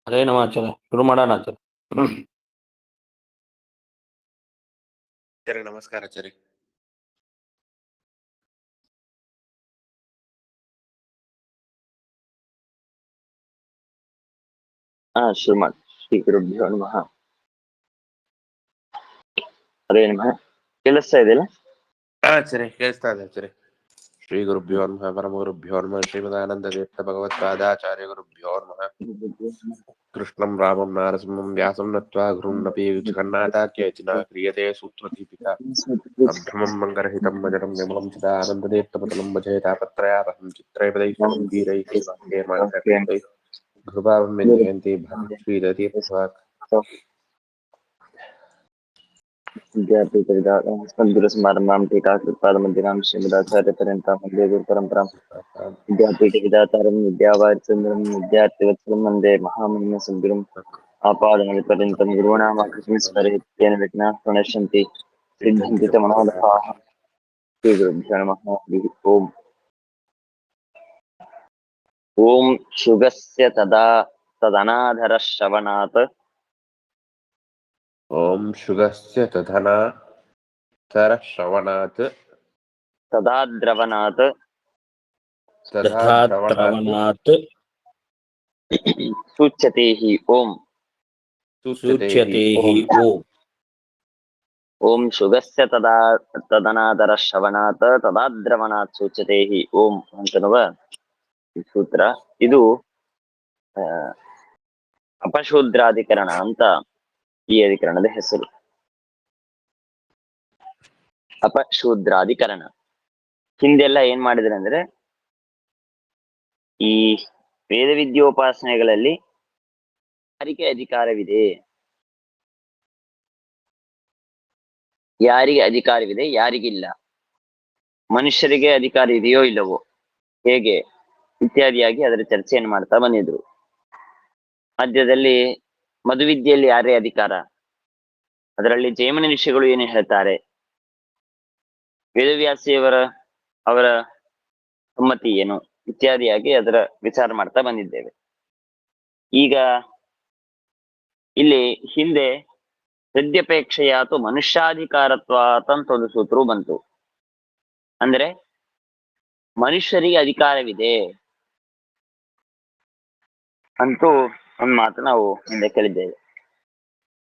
ಹರೇ ನಮಃ ಆಚಾರ್ಯ. ಶುರು ಮಾಡೋಣ ಆಚಾರ್ಯ. ಆಚಾರ್ಯ ನಮಸ್ಕಾರ ಆಚಾರ್ಯ. ಶ್ರೀಮನ್ ಶ್ರೀ ಗುರುಭ್ಯೋ ನಮಃ. ಹರೇ ನಮಃ. ಕೇಳಿಸ್ತಾ ಇದೆಯಲ್ಲ ಆಚಾರ್ಯ? ಕೇಳಿಸ್ತಾ ಇದೆ ಆಚಾರ್ಯ. ಶ್ರೀ ಗುರುಭ್ಯೋ ನಮಃ ಪರಮ ಗುರುಭ್ಯೋ ನಮಃ ಶ್ರೀಮದಾನಂದ ತೀರ್ಥ ಭಗವತ್ಪಾದಾಚಾರ್ಯ ಗುರುಭ್ಯೋ ನಮಃ. ಕೃಷ್ಣಂ ರಾಮಂ ನಾರಸಿಂಹಂ ವ್ಯಾಸಂ ನತ್ವಾ ಗುರುನ್ನಪಿ ಜಗನ್ನಾಥಾಖ್ಯೇಚಿನ ಕ್ರಿಯತೆ ಸೂತ್ರದೀಪಿಕಾ ಅಭ್ರಮಂ ಮಂಗರಹಿತಂ ಮಜರಂ ವಿಮಲಂ ಚಿದಾನಂದತೀರ್ಥಪತಲಂ ಭಜೇ ತಾಪತ್ರಯಾಪಹಂ ಚಿತ್ರೈಪದೈಶ್ವರಂ ವೀರೈಃ ವಾಕ್ಯೇರ್ಮಾಣಕೈಃ ಕೃಪಾವಂ ಮೆಂಜಯಂತಿ ಭಾರತ ಶ್ರೀಧತೀರ್ಥವಾಕ್ ವಿದ್ಯಾಪೀಠವಿದಾತಾರಂ ಟೀಕಾಕೃತ್ಪಾದಮಂದಿರಾಂ ಶ್ರೀಮದಾಚಾರ್ಯ ಪರ್ಯಂತಾಂ ವಂದೇ ಗುರು ಪರಂಪರಾಂ. ವಿದ್ಯಾಪೀಠವಿದಾತಾರಂ ವಿದ್ಯಾವಾರಿಚಂದ್ರಂ ವಿದ್ಯಾರ್ಥಿವತ್ಸಲಂ ವಂದೇ ಮಹಾಮಹಿಮ ಸದ್ಗುರುಂ ಆಪಾದಮಣಿಪರ್ಯಂತಂ ಗುರುಣಾಮಾಕೃತಿಂ ಸ್ಮರೇತ್ಯೇನ ವಿಘ್ನಾಃ ಪ್ರಣಶ್ಯಂತಿ ಸಿದ್ಧಂತಿ ಚ ಮನೋರಥಾಃ. ಶ್ರೀ ಗುರುಭ್ಯೋ ನಮಃ. ಓಂ ಓಂ ಶುಗಸ್ಯ ತದನಾಧರ ಶ್ರವಣಾತ್ ಓಂ ಶುಗಸ್ಯ ತದನಾಧರ ಶ್ರವಣಾತ್ ತದಾದ್ರವನಾತ್ ತಥಾತ್ರವಣಾತ್ ಸೂಚ್ಯತೆ ಹಿ ಓಂ. ಸೂಚ್ಯತೆ ಹಿ ಓಂ. ಓಂ ಶುಗಸ್ಯ ತದನಾದರ ಶ್ರವಣಾತ್ ತದಾದ್ರವಣಾತ್ ಸೂಚ್ಯತೆ ಹಿ ಓಂ ಅಂತನ್ನುವ ಸೂತ್ರ. ಇದು ಅಪಶೂದ್ರಾಧಿಕರಣ ಅಂತ ಈ ಅಧಿಕರಣದ ಹೆಸರು. ಅಪಶೂದ್ರಾಧಿಕರಣ ಹಿಂದೆಲ್ಲ ಏನ್ ಮಾಡಿದ್ರೆ ಅಂದ್ರೆ, ಈ ವೇದ ವಿದ್ಯೋಪಾಸನೆಗಳಲ್ಲಿ ಯಾರಿಗೆ ಅಧಿಕಾರವಿದೆ, ಯಾರಿಗೆ ಅಧಿಕಾರವಿದೆ, ಯಾರಿಗಿಲ್ಲ, ಮನುಷ್ಯರಿಗೆ ಅಧಿಕಾರ ಇದೆಯೋ ಇಲ್ಲವೋ, ಹೇಗೆ ಇತ್ಯಾದಿಯಾಗಿ ಅದರ ಚರ್ಚೆಯನ್ನು ಮಾಡ್ತಾ ಬಂದಿದ್ರು. ಮಧ್ಯದಲ್ಲಿ ಮಧುವಿದ್ಯೆಯಲ್ಲಿ ಯಾರೇ ಅಧಿಕಾರ, ಅದರಲ್ಲಿ ಜೈಮಿನಿ ಋಷಿಗಳು ಏನು ಹೇಳ್ತಾರೆ, ವೇದವ್ಯಾಸಿಯವರ ಅವರ ಸಮ್ಮತಿ ಏನು ಇತ್ಯಾದಿಯಾಗಿ ಅದರ ವಿಚಾರ ಮಾಡ್ತಾ ಬಂದಿದ್ದೇವೆ. ಈಗ ಇಲ್ಲಿ ಹಿಂದೆ ಹೃದ್ಯಪೇಕ್ಷೆಯಾತು ಮನುಷ್ಯಾಧಿಕಾರತ್ವಾತ್ ಅಂತ ಒಂದು ಸೂತ್ರವು ಬಂತು. ಅಂದ್ರೆ ಮನುಷ್ಯರಿಗೆ ಅಧಿಕಾರವಿದೆ ಅಂತೂ ಒಂದು ಮಾತು ನಾವು ಹಿಂದೆ ಕೇಳಿದ್ದೇವೆ.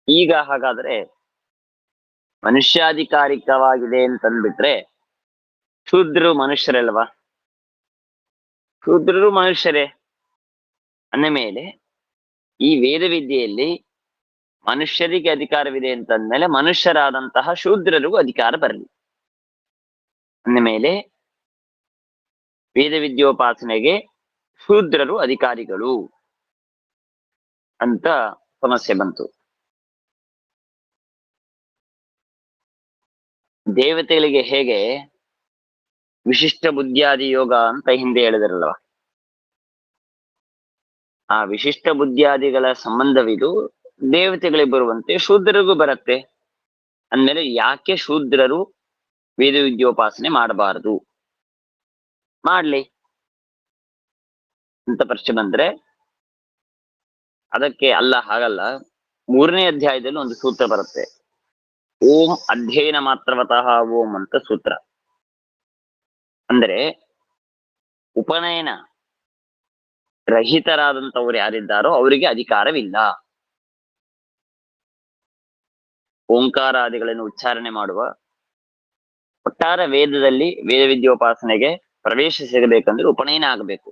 ಈಗ ಹಾಗಾದ್ರೆ ಮನುಷ್ಯಾಧಿಕಾರಿಕವಾಗಿದೆ ಅಂತಂದ್ಬಿಟ್ರೆ ಶೂದ್ರರು ಮನುಷ್ಯರಲ್ವಾ? ಶೂದ್ರರು ಮನುಷ್ಯರೇ ಅಂದ ಮೇಲೆ ಈ ವೇದ ವಿದ್ಯೆಯಲ್ಲಿ ಮನುಷ್ಯರಿಗೆ ಅಧಿಕಾರವಿದೆ ಅಂತಂದ್ಮೇಲೆ ಮನುಷ್ಯರಾದಂತಹ ಶೂದ್ರರಿಗೂ ಅಧಿಕಾರ ಬರಲಿ ಅಂದ ಮೇಲೆ ವೇದ ವಿದ್ಯೋಪಾಸನೆಗೆ ಶೂದ್ರರು ಅಧಿಕಾರಿಗಳು ಅಂತ ಸಮಸ್ಯೆ ಬಂತು. ದೇವತೆಗಳಿಗೆ ಹೇಗೆ ವಿಶಿಷ್ಟ ಬುದ್ಧಿಯಾದಿ ಯೋಗ ಅಂತ ಹಿಂದೆ ಹೇಳಿದ್ರಲ್ವ, ಆ ವಿಶಿಷ್ಟ ಬುದ್ಧಿಯಾದಿಗಳ ಸಂಬಂಧವಿದು ದೇವತೆಗಳಿಗೆ ಬರುವಂತೆ ಶೂದ್ರರಿಗೂ ಬರುತ್ತೆ ಅಂದ್ಮೇಲೆ ಯಾಕೆ ಶೂದ್ರರು ವೇದ ವಿದ್ಯೋಪಾಸನೆ ಮಾಡಬಾರದು? ಮಾಡ್ಲಿ ಅಂತ ಪ್ರಶ್ನೆ ಬಂದ್ರೆ ಅದಕ್ಕೆ ಅಲ್ಲ, ಹಾಗಲ್ಲ. 3ನೇ ಅಧ್ಯಾಯದಲ್ಲಿ ಒಂದು ಸೂತ್ರ ಬರುತ್ತೆ, ಓಂ ಅಧ್ಯಯನ ಮಾತ್ರವತಃ ಓಂ ಅಂತ ಸೂತ್ರ. ಅಂದ್ರೆ ಉಪನಯನ ರಹಿತರಾದಂಥವ್ರು ಯಾರಿದ್ದಾರೋ ಅವರಿಗೆ ಅಧಿಕಾರವಿಲ್ಲ. ಓಂಕಾರಾದಿಗಳನ್ನು ಉಚ್ಚಾರಣೆ ಮಾಡುವ, ಒಟ್ಟಾರೆ ವೇದದಲ್ಲಿ ವೇದ ವಿದ್ಯೋಪಾಸನೆಗೆ ಪ್ರವೇಶ ಸಿಗಬೇಕಂದ್ರೆ ಉಪನಯನ ಆಗಬೇಕು.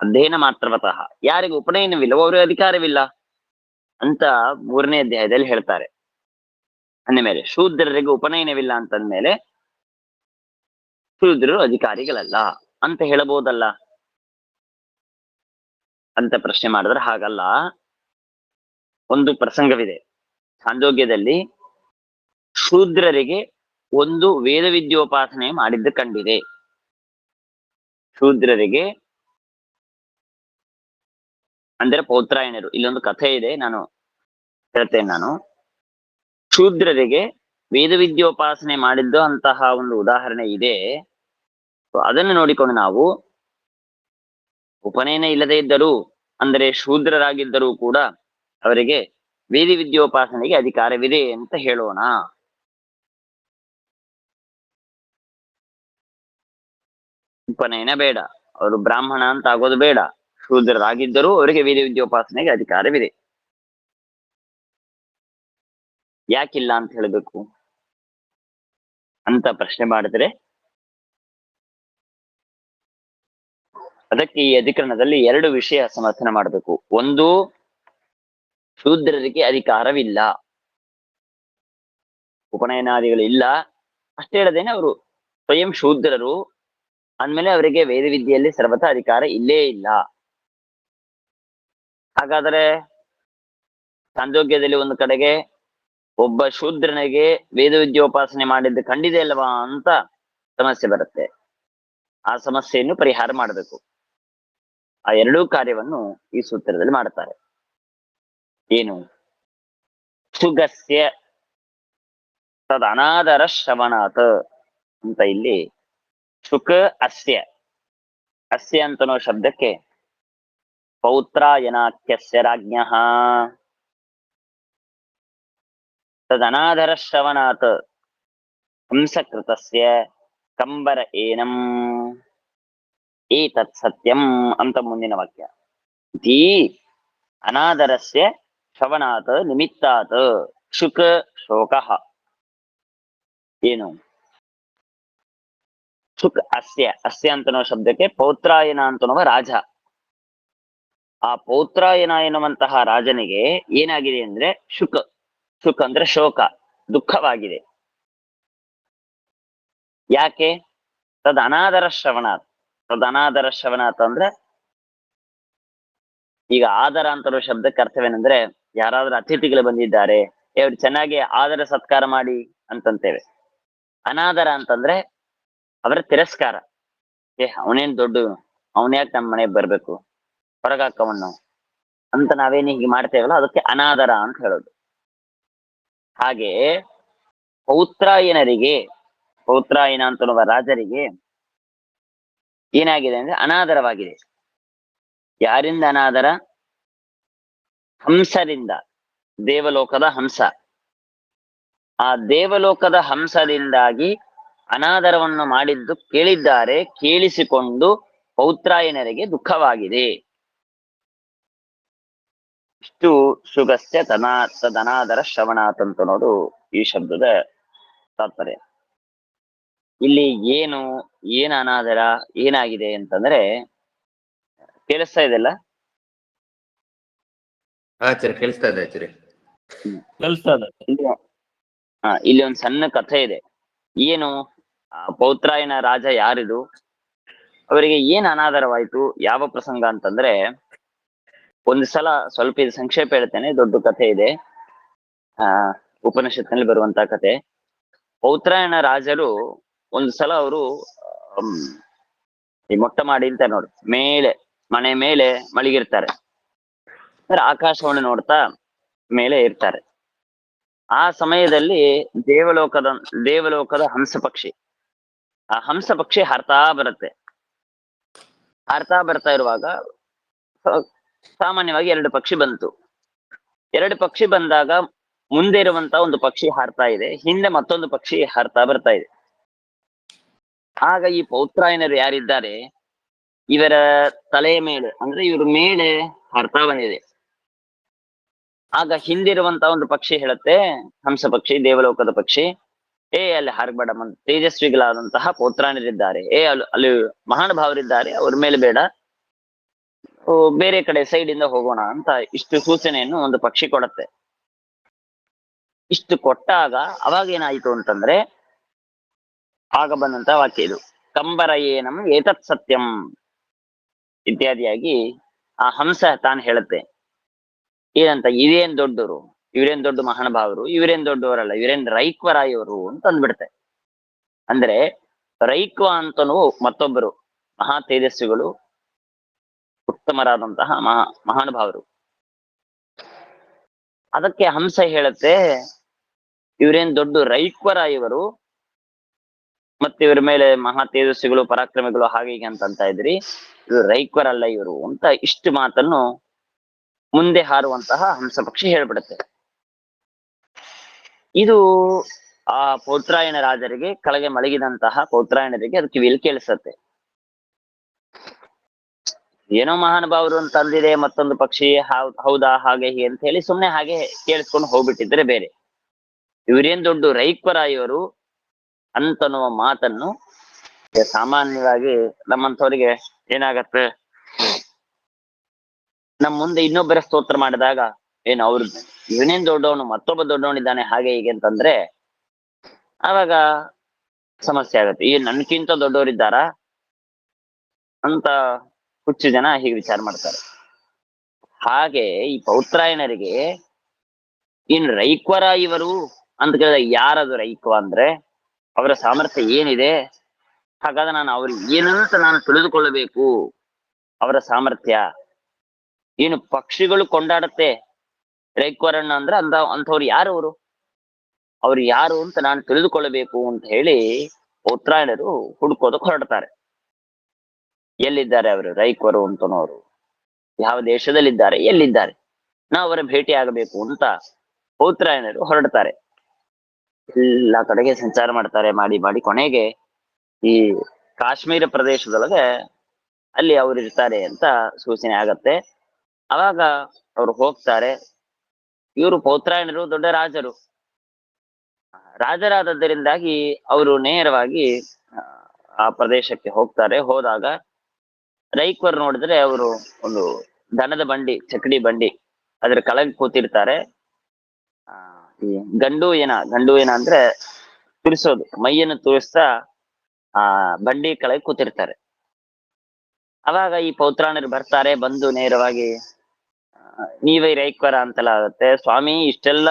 ಅಧ್ಯಯನ ಮಾತ್ರವತಃ ಯಾರಿಗೆ ಉಪನಯನವಿಲ್ಲವೋ ಅವರಿಗೆ ಅಧಿಕಾರವಿಲ್ಲ ಅಂತ 3ನೇ ಅಧ್ಯಾಯದಲ್ಲಿ ಹೇಳ್ತಾರೆ. ಅಂದಮೇಲೆ ಶೂದ್ರರಿಗೆ ಉಪನಯನವಿಲ್ಲ ಅಂತಂದ್ಮೇಲೆ ಶೂದ್ರರು ಅಧಿಕಾರಿಗಳಲ್ಲ ಅಂತ ಹೇಳಬಹುದಲ್ಲ ಅಂತ ಪ್ರಶ್ನೆ ಮಾಡಿದ್ರೆ ಹಾಗಲ್ಲ. ಒಂದು ಪ್ರಸಂಗವಿದೆ ಛಾಂದೋಗ್ಯದಲ್ಲಿ, ಶೂದ್ರರಿಗೆ ಒಂದು ವೇದ ವಿದ್ಯೋಪಾಸನೆ ಮಾಡಿದ್ದು ಕಂಡಿದೆ. ಶೂದ್ರರಿಗೆ ಅಂದ್ರೆ ಪೌತ್ರಾಯಣರು, ಇಲ್ಲೊಂದು ಕಥೆ ಇದೆ, ನಾನು ಹೇಳ್ತೇನೆ. ಶೂದ್ರರಿಗೆ ವೇದ ವಿದ್ಯೋಪಾಸನೆ ಮಾಡಿದ್ದು ಅಂತಹ ಒಂದು ಉದಾಹರಣೆ ಇದೆ. ಅದನ್ನು ನೋಡಿಕೊಂಡು ನಾವು ಉಪನಯನ ಇಲ್ಲದೆ ಇದ್ದರೂ ಅಂದರೆ ಶೂದ್ರರಾಗಿದ್ದರೂ ಕೂಡ ಅವರಿಗೆ ವೇದ ವಿದ್ಯೋಪಾಸನೆಗೆ ಅಧಿಕಾರವಿದೆ ಅಂತ ಹೇಳೋಣ. ಉಪನಯನ ಬೇಡ, ಅವರು ಬ್ರಾಹ್ಮಣ ಅಂತ ಆಗೋದು ಬೇಡ, ಶೂದ್ರರಾಗಿದ್ದರೂ ಅವರಿಗೆ ವೇದ ವಿದ್ಯೋಪಾಸನೆಗೆ ಅಧಿಕಾರವಿದೆ. ಯಾಕಿಲ್ಲ ಅಂತ ಹೇಳಬೇಕು ಅಂತ ಪ್ರಶ್ನೆ ಮಾಡಿದ್ರೆ ಅದಕ್ಕೆ ಈ ಅಧಿಕರಣದಲ್ಲಿ 2 ವಿಷಯ ಸಮರ್ಥನೆ ಮಾಡಬೇಕು. ಒಂದು, ಶೂದ್ರರಿಗೆ ಅಧಿಕಾರವಿಲ್ಲ, ಉಪನಯನಾದಿಗಳು ಇಲ್ಲ. ಅಷ್ಟೇ ಹೇಳದೇನೆ ಅವರು ಸ್ವಯಂ ಶೂದ್ರರು ಅಂದ್ಮೇಲೆ ಅವರಿಗೆ ವೇದ ವಿದ್ಯೆಯಲ್ಲಿ ಸರ್ವಥ ಅಧಿಕಾರ ಇಲ್ಲೇ ಇಲ್ಲ. ಹಾಗಾದರೆ ಛಾಂದೋಗ್ಯದಲ್ಲಿ ಒಂದು ಕಡೆಗೆ ಒಬ್ಬ ಶೂದ್ರನಿಗೆ ವೇದ ವಿದ್ಯೋಪಾಸನೆ ಮಾಡಿದ್ದು ಕಂಡಿದೆ ಅಲ್ವಾ ಅಂತ ಸಮಸ್ಯೆ ಬರುತ್ತೆ. ಆ ಸಮಸ್ಯೆಯನ್ನು ಪರಿಹಾರ ಮಾಡಬೇಕು. ಆ 2 ಕಾರ್ಯವನ್ನು ಈ ಸೂತ್ರದಲ್ಲಿ ಮಾಡುತ್ತಾರೆ. ಏನು? ಸುಗಸ್ಯ ತದ್ ಅನಾದರ ಶ್ರವಣಾತ್ ಅಂತ ಇಲ್ಲಿ ಶುಕ ಅಸ್ಯ, ಅಸ್ಯ ಅಂತನೋ ಶಬ್ದಕ್ಕೆ ಪೌತ್ರಾಯನಾಖ್ಯಸ್ಯ ರಾಜ್ಞಃ ತದನಾದರ ಶ್ರವಣಾತ್ ಹಂಸಕೃತಸ್ಯ ಕಂಬರ ಏನಂ ಏತತ್ ಸತ್ಯಂ ಅಂತ ಮುಂದಿನ ವಾಕ್ಯ. ಇತಿ ಅನಾದರಸ್ಯ ಶ್ರವಣಾತ್ ನಿಮಿತ್ತಾತ್ ಶುಕ ಶೋಕಃ. ಏನು? ಶುಕ್ ಅಸ್ಯ, ಅಸ್ಯ ಅಂತನೋ ಶಬ್ದಕ್ಕೆ ಪೌತ್ರಾಯನ ಅಂತನೋ ರಾಜ. ಆ ಪೌತ್ರಾಯನ ಎನ್ನುವಂತಹ ರಾಜನಿಗೆ ಏನಾಗಿದೆ ಅಂದ್ರೆ ಶುಕ್, ಶುಕ್ ಅಂದ್ರೆ ಶೋಕ, ದುಃಖವಾಗಿದೆ. ಯಾಕೆ? ತದ್ ಅನಾದರ ಶ್ರವಣಾತ್. ತದ್ ಅನಾದರ ಶ್ರವಣಾತ್ ಅಂದ್ರೆ ಈಗ ಆದರ ಅಂತರೋ ಶಬ್ದಕ್ಕೆ ಅರ್ಥವೇನೆಂದ್ರೆ ಯಾರಾದ್ರೂ ಅತಿಥಿಗಳು ಬಂದಿದ್ದಾರೆ, ಅವ್ರು ಚೆನ್ನಾಗಿ ಆದರ ಸತ್ಕಾರ ಮಾಡಿ ಅಂತಂತೇವೆ. ಅನಾದರ ಅಂತಂದ್ರೆ ಅವರ ತಿರಸ್ಕಾರ. ಅವನೇನ್ ದೊಡ್ಡ, ಅವನ್ಯಾಕೆ ನಮ್ಮ ಮನೆಗೆ ಬರ್ಬೇಕು, ಹೊರಗಾಕವನ್ನ ಅಂತ ನಾವೇನು ಹೀಗೆ ಮಾಡ್ತೇವಲ್ಲ ಅದಕ್ಕೆ ಅನಾದರ ಅಂತ ಹೇಳೋದು. ಹಾಗೆ ಪೌತ್ರಾಯನರಿಗೆ, ಪೌತ್ರಾಯನ ಅಂತನ್ನುವ ರಾಜರಿಗೆ ಏನಾಗಿದೆ ಅಂದ್ರೆ ಅನಾದರವಾಗಿದೆ. ಯಾರಿಂದ ಅನಾದರ? ಹಂಸದಿಂದ, ದೇವಲೋಕದ ಹಂಸ. ಆ ದೇವಲೋಕದ ಹಂಸದಿಂದಾಗಿ ಅನಾದರವನ್ನು ಮಾಡಿದ್ದು ಕೇಳಿದ್ದಾರೆ, ಕೇಳಿಸಿಕೊಂಡು ಪೌತ್ರಾಯನರಿಗೆ ದುಃಖವಾಗಿದೆ. ಇಷ್ಟು ಶುಗಸ್ಯ ತದನಾದರ ಶ್ರವಣಾತ್ ಅಂತ ಅನ್ನೋದು ಈ ಶಬ್ದದ ತಾತ್ಪರ್ಯ. ಇಲ್ಲಿ ಏನು ಅನಾದರ ಏನಾಗಿದೆ ಅಂತಂದ್ರೆ, ಕೇಳಿಸ್ತಾ ಇದೆಲ್ಲ? ಆಚಾರ್ಯ ಕೇಳಿಸ್ತಾ ಇದೆ ಆಚಾರ್ಯ. ಇಲ್ಲಿ ಒಂದು ಸಣ್ಣ ಕಥೆ ಇದೆ. ಏನು? ಪೌತ್ರಾಯನ ರಾಜ ಯಾರಿದು, ಅವರಿಗೆ ಏನ್ ಅನಾದರವಾಯ್ತು, ಯಾವ ಪ್ರಸಂಗ ಅಂತಂದ್ರೆ, ಒಂದು ಸಲ ಸ್ವಲ್ಪ ಇದು ಸಂಕ್ಷೇಪ ಹೇಳ್ತೇನೆ, ದೊಡ್ಡ ಕಥೆ ಇದೆ, ಉಪನಿಷತ್ನಲ್ಲಿ ಬರುವಂತ ಕಥೆ. ಪೌತ್ರಾಯಣ ರಾಜರು ಒಂದು ಸಲ ಅವರು ಈ ಮೊಟ್ಟ ಮಾಡಿ ಅಂತ ನೋಡಿ ಮೇಲೆ ಮನೆ ಮೇಲೆ ಮಲಗಿರ್ತಾರೆ, ಅಂದ್ರೆ ಆಕಾಶವನ್ನು ನೋಡ್ತಾ ಮೇಲೆ ಇರ್ತಾರೆ. ಆ ಸಮಯದಲ್ಲಿ ದೇವಲೋಕದ ಹಂಸ ಪಕ್ಷಿ, ಆ ಹಂಸ ಪಕ್ಷಿ ಹಾರ್ತಾ ಬರುತ್ತೆ. ಹಾರ್ತಾ ಬರ್ತಾ ಇರುವಾಗ ಸಾಮಾನ್ಯವಾಗಿ 2 ಪಕ್ಷಿ ಬಂತು. 2 ಪಕ್ಷಿ ಬಂದಾಗ ಮುಂದೆ ಇರುವಂತ ಒಂದು ಪಕ್ಷಿ ಹಾರ್ತಾ ಇದೆ, ಹಿಂದೆ ಮತ್ತೊಂದು ಪಕ್ಷಿ ಹಾರ್ತಾ ಬರ್ತಾ ಇದೆ. ಆಗ ಈ ಪೌತ್ರಾಯನರು ಯಾರಿದ್ದಾರೆ, ಇವರ ತಲೆಯ ಮೇಲೆ ಅಂದ್ರೆ ಇವ್ರ ಮೇಲೆ ಹಾರ್ತಾ ಬಂದಿದೆ. ಆಗ ಹಿಂದಿರುವಂತ ಒಂದು ಪಕ್ಷಿ ಹೇಳುತ್ತೆ, ಹಂಸ ಪಕ್ಷಿ, ದೇವಲೋಕದ ಪಕ್ಷಿ, ಅಲ್ಲಿ ಹಾರ್ಬೇಡ, ತೇಜಸ್ವಿಗಳಾದಂತಹ ಪೌತ್ರಾಯನರಿದ್ದಾರೆ, ಅಲ್ಲಿ ಮಹಾನ್ ಭಾವರಿದ್ದಾರೆ, ಅವ್ರ ಮೇಲೆ ಬೇಡ, ಬೇರೆ ಕಡೆ ಸೈಡ್ ಇಂದ ಹೋಗೋಣ ಅಂತ ಇಷ್ಟು ಸೂಚನೆಯನ್ನು ಒಂದು ಪಕ್ಷಿ ಕೊಡುತ್ತೆ. ಇಷ್ಟು ಕೊಟ್ಟಾಗ ಅವಾಗ ಏನಾಯ್ತು ಅಂತಂದ್ರೆ, ಆಗ ಬಂದಂತ ವಾಕ್ಯ ಇದು, ಕಂಬರ ಏನಂ ಏತತ್ ಸತ್ಯಂ ಇತ್ಯಾದಿಯಾಗಿ ಆ ಹಂಸ ತಾನು ಹೇಳುತ್ತೆ. ಏನಂತ? ಇದೇನ್ ದೊಡ್ಡವರು, ಇವರೇನ್ ದೊಡ್ಡ ಮಹಾನುಭಾವರು, ಇವರೇನ್ ದೊಡ್ಡವರಲ್ಲ, ಇವರೇನ್ ರೈಕ್ವರಾಯವರು ಅಂತ ಅಂದ್ಬಿಡುತ್ತೆ. ಅಂದ್ರೆ ರೈಕ್ವ ಅಂತನೂ ಮತ್ತೊಬ್ಬರು ಮಹಾ ತೇಜಸ್ವಿಗಳು, ಉತ್ತಮರಾದಂತಹ ಮಹಾನುಭಾವರು. ಅದಕ್ಕೆ ಹಂಸ ಹೇಳುತ್ತೆ, ಇವರೇನ್ ದೊಡ್ಡ ರೈಕ್ವರಾಯವರು, ಮತ್ತೆ ಇವ್ರ ಮೇಲೆ ಮಹಾ ತೇಜಸ್ವಿಗಳು, ಪರಾಕ್ರಮಿಗಳು, ಹಾಗೆ ಹೀಗೆ ಅಂತ ಇದ್ರಿ, ಇವರು ರೈಕ್ವರಲ್ಲ ಇವರು ಅಂತ ಇಷ್ಟು ಮಾತನ್ನು ಮುಂದೆ ಹಾರುವಂತಹ ಹಂಸ ಪಕ್ಷಿ ಹೇಳ್ಬಿಡುತ್ತೆ. ಇದು ಆ ಪೌತ್ರಾಯಣ ರಾಜರಿಗೆ, ಕೆಳಗೆ ಮಲಗಿದಂತಹ ಪೌತ್ರಾಯಣರಿಗೆ ಅದು ಕಿವಿಯಲ್ಲಿ ಕೇಳಿಸತ್ತೆ. ಏನೋ ಮಹಾನುಭಾವರು ಅಂತ ಅಂದಿದೆ ಮತ್ತೊಂದು ಪಕ್ಷಿ, ಹೌದಾ ಹಾಗೆ ಹೀಗೆ ಅಂತ ಹೇಳಿ ಸುಮ್ನೆ ಹಾಗೆ ಕೇಳಿಸ್ಕೊಂಡು ಹೋಗ್ಬಿಟ್ಟಿದ್ರೆ ಬೇರೆ. ಇವರೇನ್ ದೊಡ್ಡ ರೈಕ್ವರ ಇವರು ಅಂತನ್ನುವ ಮಾತನ್ನು ಸಾಮಾನ್ಯವಾಗಿ ನಮ್ಮಂಥವ್ರಿಗೆ ಏನಾಗತ್ತೆ, ನಮ್ ಮುಂದೆ ಇನ್ನೊಬ್ಬರ ಸ್ತೋತ್ರ ಮಾಡಿದಾಗ ಏನ್ ಅವ್ರು ಇವನೇನ್ ದೊಡ್ಡವನು ಮತ್ತೊಬ್ಬ ದೊಡ್ಡವನಿದ್ದಾನೆ ಹಾಗೆ ಹೀಗೆ ಅಂತಂದ್ರೆ ಆವಾಗ ಸಮಸ್ಯೆ ಆಗತ್ತೆ. ಈ ನನ್ಕಿಂತ ದೊಡ್ಡವರಿದ್ದಾರಾ ಅಂತ ಹುಚ್ಚು ಜನ ಹೀಗೆ ವಿಚಾರ ಮಾಡ್ತಾರೆ. ಹಾಗೆ ಈ ಪೌತ್ರಾಯಣರಿಗೆ ಇನ್ ರೈಕ್ವರ ಇವರು ಅಂತ ಕೇಳಿದಾಗ ಯಾರದು ರೈಕ್ವ ಅಂದ್ರೆ ಅವರ ಸಾಮರ್ಥ್ಯ ಏನಿದೆ, ಹಾಗಾದ್ರೆ ನಾನು ಅವ್ರಿಗೆ ಏನಂತ ನಾನು ತಿಳಿದುಕೊಳ್ಳಬೇಕು. ಅವರ ಸಾಮರ್ಥ್ಯ ಏನು, ಪಕ್ಷಿಗಳು ಕೊಂಡಾಡತ್ತೆ ರೈಕ್ವರನ್ನ ಅಂದ್ರೆ ಅಂಥವ್ರು ಯಾರು, ಅವ್ರು ಯಾರು ಅಂತ ನಾನು ತಿಳಿದುಕೊಳ್ಳಬೇಕು ಅಂತ ಹೇಳಿ ಪೌತ್ರಾಯಣರು ಹುಡುಕೋದಕ್ಕೆ ಹೊರಡ್ತಾರೆ. ಎಲ್ಲಿದ್ದಾರೆ ಅವರು ರೈಕ್ವರು ಅಂತನೋರು, ಯಾವ ದೇಶದಲ್ಲಿದ್ದಾರೆ, ಎಲ್ಲಿದ್ದಾರೆ, ನಾವು ಅವರ ಭೇಟಿ ಆಗಬೇಕು ಅಂತ ಪೌತ್ರಾಯಣರು ಹೊರಡ್ತಾರೆ. ಎಲ್ಲ ಕಡೆಗೆ ಸಂಚಾರ ಮಾಡ್ತಾರೆ, ಮಾಡಿ ಕೊನೆಗೆ ಈ ಕಾಶ್ಮೀರ ಪ್ರದೇಶದೊಳಗೆ ಅಲ್ಲಿ ಅವ್ರು ಇರ್ತಾರೆ ಅಂತ ಸೂಚನೆ ಆಗತ್ತೆ. ಅವಾಗ ಅವ್ರು ಹೋಗ್ತಾರೆ. ಇವರು ಪೌತ್ರಾಯಣರು ದೊಡ್ಡ ರಾಜರಾದದ್ದರಿಂದಾಗಿ ಅವರು ನೇರವಾಗಿ ಆ ಪ್ರದೇಶಕ್ಕೆ ಹೋಗ್ತಾರೆ. ಹೋದಾಗ ರೈಕ್ವರು ನೋಡಿದ್ರೆ ಅವರು ಒಂದು ದನದ ಬಂಡಿ, ಚಕಡಿ ಬಂಡಿ ಅದ್ರ ಕೆಳಗೆ ಕೂತಿರ್ತಾರೆ. ಈ ಗಂಡು ಏನ ಅಂದ್ರೆ ತುರಿಸೋದು, ಮೈಯನ್ನು ತುರಿಸ್ತಾ ಆ ಬಂಡಿ ಕೆಳಗೆ ಕೂತಿರ್ತಾರೆ. ಅವಾಗ ಈ ಪೌತ್ರಾಯಣರು ಬರ್ತಾರೆ. ಬಂದು ನೇರವಾಗಿ ನೀವೇ ರೈಕ್ವರ ಅಂತೆಲ್ಲ ಆಗುತ್ತೆ. ಸ್ವಾಮಿ ಇಷ್ಟೆಲ್ಲ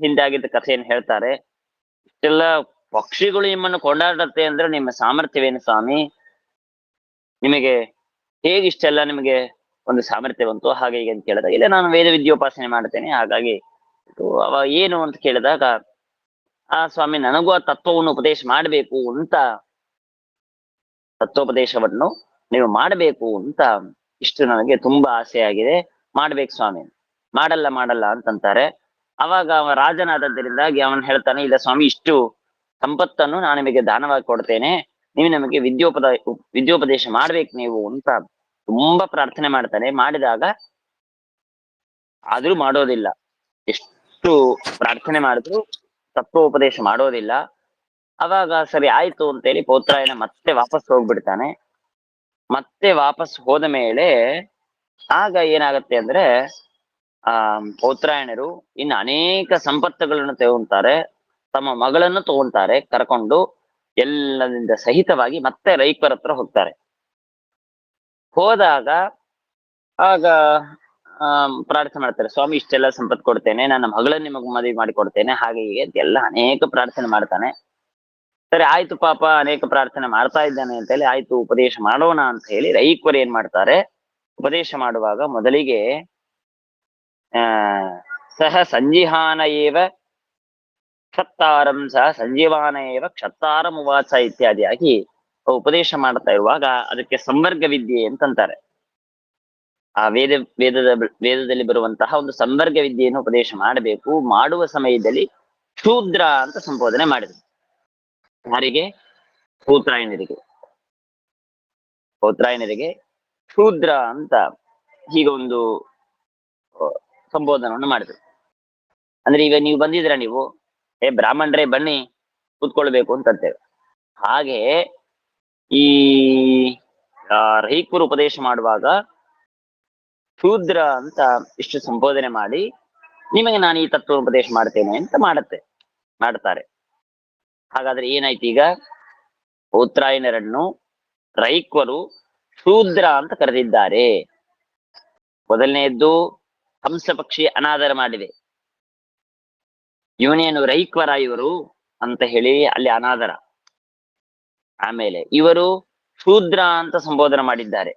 ಹಿಂದೆ ಆಗಿದ್ದ ಕಥೆಯನ್ನು ಹೇಳ್ತಾರೆ. ಇಷ್ಟೆಲ್ಲ ಪಕ್ಷಿಗಳು ನಿಮ್ಮನ್ನು ಕೊಂಡಾಡತ್ತೆ ಅಂದ್ರೆ ನಿಮ್ಮ ಸಾಮರ್ಥ್ಯವೇನು ಸ್ವಾಮಿ, ನಿಮಗೆ ಹೇಗಿಷ್ಟೆಲ್ಲ ನಿಮಗೆ ಒಂದು ಸಾಮರ್ಥ್ಯ ಬಂತು ಹಾಗೆ ಹೀಗೆ ಅಂತ ಕೇಳಿದಾಗ, ಇಲ್ಲ ನಾನು ವೇದ ವಿದ್ಯೋಪಾಸನೆ ಮಾಡ್ತೇನೆ ಹಾಗಾಗಿ ಅವ ಏನು ಅಂತ ಕೇಳಿದಾಗ, ಆ ಸ್ವಾಮಿ ನನಗೂ ಆ ತತ್ವವನ್ನು ಉಪದೇಶ ಮಾಡ್ಬೇಕು ಅಂತ, ತತ್ವೋಪದೇಶವನ್ನು ನೀವು ಮಾಡಬೇಕು ಅಂತ ಇಷ್ಟು ನನಗೆ ತುಂಬಾ ಆಸೆ ಆಗಿದೆ, ಮಾಡ್ಬೇಕು ಸ್ವಾಮಿ. ಮಾಡಲ್ಲ ಅಂತಂತಾರೆ. ಅವಾಗ ಅವ ರಾಜನಾದದ್ದರಿಂದಾಗಿ ಅವನ್ ಹೇಳ್ತಾನೆ, ಇಲ್ಲ ಸ್ವಾಮಿ ಇಷ್ಟು ಸಂಪತ್ತನ್ನು ನಾನು ನಿಮಗೆ ದಾನವಾಗಿ ಕೊಡ್ತೇನೆ, ನೀವು ನಮಗೆ ವಿದ್ಯೋಪದೇಶ ಮಾಡ್ಬೇಕು ನೀವು ಅಂತ ತುಂಬಾ ಪ್ರಾರ್ಥನೆ ಮಾಡ್ತಾನೆ. ಮಾಡಿದಾಗ ಆದ್ರೂ ಮಾಡೋದಿಲ್ಲ, ಎಷ್ಟು ಪ್ರಾರ್ಥನೆ ಮಾಡಿದ್ರು ತತ್ವೋಪದೇಶ ಮಾಡೋದಿಲ್ಲ. ಅವಾಗ ಸರಿ ಆಯ್ತು ಅಂತೇಳಿ ಪೌತ್ರಾಯಣ ಮತ್ತೆ ವಾಪಸ್ ಹೋಗ್ಬಿಡ್ತಾನೆ. ಮತ್ತೆ ವಾಪಸ್ ಹೋದ ಮೇಲೆ ಆಗ ಏನಾಗತ್ತೆ ಅಂದ್ರೆ ಪೌತ್ರಾಯಣರು ಇನ್ನು ಅನೇಕ ಸಂಪತ್ತುಗಳನ್ನು ತಗೊಂತಾರೆ, ತಮ್ಮ ಮಗಳನ್ನು ತಗೊಂತಾರೆ ಕರ್ಕೊಂಡು, ಎಲ್ಲದಿಂದ ಸಹಿತವಾಗಿ ಮತ್ತೆ ರೈಕ್ವರ ಹತ್ರ ಹೋಗ್ತಾರೆ. ಹೋದಾಗ ಆಗ ಪ್ರಾರ್ಥನೆ ಮಾಡ್ತಾರೆ, ಸ್ವಾಮಿ ಇಷ್ಟೆಲ್ಲ ಸಂಪತ್ತು ಕೊಡ್ತೇನೆ, ನನ್ನ ಮಗಳನ್ನ ನಿಮಗ್ ಮದುವೆ ಮಾಡಿ ಕೊಡ್ತೇನೆ ಹಾಗೆ ಹೀಗೆ ಎಲ್ಲ ಅನೇಕ ಪ್ರಾರ್ಥನೆ ಮಾಡ್ತಾನೆ. ಸರಿ ಆಯ್ತು ಪಾಪ ಅನೇಕ ಪ್ರಾರ್ಥನೆ ಮಾಡ್ತಾ ಇದ್ದಾನೆ ಅಂತ ಹೇಳಿ ಆಯ್ತು ಉಪದೇಶ ಮಾಡೋಣ ಅಂತ ಹೇಳಿ ರೈಕ್ವರು ಏನ್ ಮಾಡ್ತಾರೆ, ಉಪದೇಶ ಮಾಡುವಾಗ ಮೊದಲಿಗೆ ಸಹ ಸಂಜಿಹಾನ ಏವ ಕ್ಷತ್ತಾರಂ ಸಹ ಸಂಜೀವಾನ ಏವ ಕ್ಷತ್ತಾರಂ ಉವಾಚ ಇತ್ಯಾದಿಯಾಗಿ ಉಪದೇಶ ಮಾಡ್ತಾ ಇರುವಾಗ ಅದಕ್ಕೆ ಸಂವರ್ಗ ವಿದ್ಯೆ ಅಂತಂತಾರೆ. ಆ ವೇದದಲ್ಲಿ ಬರುವಂತಹ ಒಂದು ಸಂವರ್ಗ ವಿದ್ಯೆಯನ್ನು ಉಪದೇಶ ಮಾಡಬೇಕು. ಮಾಡುವ ಸಮಯದಲ್ಲಿ ಶೂದ್ರ ಅಂತ ಸಂಬೋಧನೆ ಮಾಡಿದ್ರು. ಯಾರಿಗೆ? ಪೌತ್ರಾಯಣರಿಗೆ ಶೂದ್ರ ಅಂತ ಹೀಗೆ ಒಂದು ಸಂಬೋಧನವನ್ನು ಮಾಡಿದ್ರು. ಅಂದ್ರೆ ಈಗ ನೀವು ಬಂದಿದ್ರ, ನೀವು ಬ್ರಾಹ್ಮಣರೇ ಬನ್ನಿ ಕೂತ್ಕೊಳ್ಬೇಕು ಅಂತಂತೇವೆ. ಹಾಗೆ ಈ ರೈಕ್ವರು ಉಪದೇಶ ಮಾಡುವಾಗ ಶೂದ್ರ ಅಂತ ಇಷ್ಟು ಸಂಬೋಧನೆ ಮಾಡಿ ನಿಮಗೆ ನಾನು ಈ ತತ್ವ ಉಪದೇಶ ಮಾಡ್ತೇನೆ ಅಂತ ಮಾಡ್ತಾರೆ. ಹಾಗಾದ್ರೆ ಏನಾಯ್ತು, ಈಗ ಪೌತ್ರಾಯಣರನ್ನು ರೈಕ್ವರು ಶೂದ್ರ ಅಂತ ಕರೆದಿದ್ದಾರೆ. ಮೊದಲನೆಯದ್ದು ಹಂಸ ಪಕ್ಷಿ ಅನಾದರ ಮಾಡಿದೆ, ಇವನೇನು ರೈಕ್ವರ ಇವರು ಅಂತ ಹೇಳಿ ಅಲ್ಲಿ ಅನಾದರ. ಆಮೇಲೆ ಇವರು ಶೂದ್ರ ಅಂತ ಸಂಬೋಧನೆ ಮಾಡಿದ್ದಾರೆ.